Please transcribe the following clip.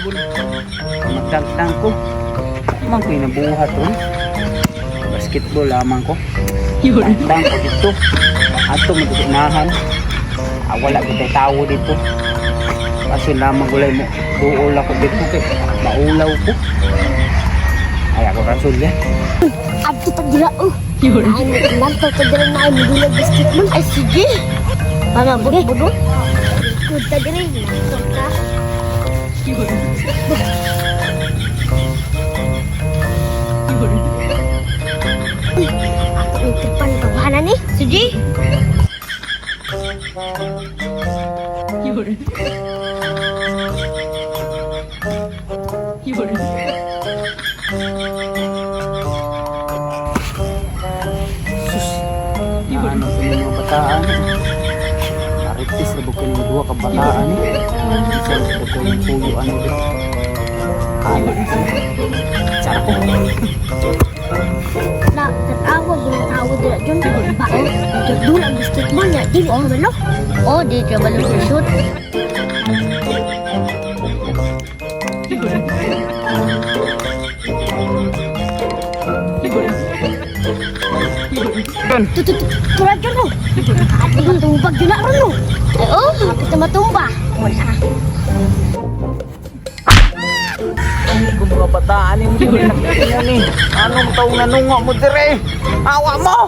Magdagdang ko. Amang ko inabuhat ron. Basketball lamang ko. Magdagdang ko dito. Ato magdagdanahan. Wala kita'y tao dito. Kasi lamang gulay mo. Duol ako dito kay maulaw ko. Ay ako rasul yan. Abdi pagdila ay naglantaw ka dila na ay madulag basketball. Ay sige. Para budo-budo. Ikot ka dila. Lantaw ka. Ako yung tripan ng kabahanan eh. Sige. Ano po yung mga bataan Maritis, rabo ko yung dua kabataan So, rabo ko yung puyo ano dito Kala Tsara ko Na, tatawag yung tao dila dyan. Bao, doon ang basketball niya. Di mo malo. Oh, di ka malo sa shoot. Tulad dyan mo. Ate matumbag dyan na ron mo. Oo, kapit na matumba. Wala. Kung mga bataan yung hindi nakikita ni Anong taong nanunga mo dire Awa mo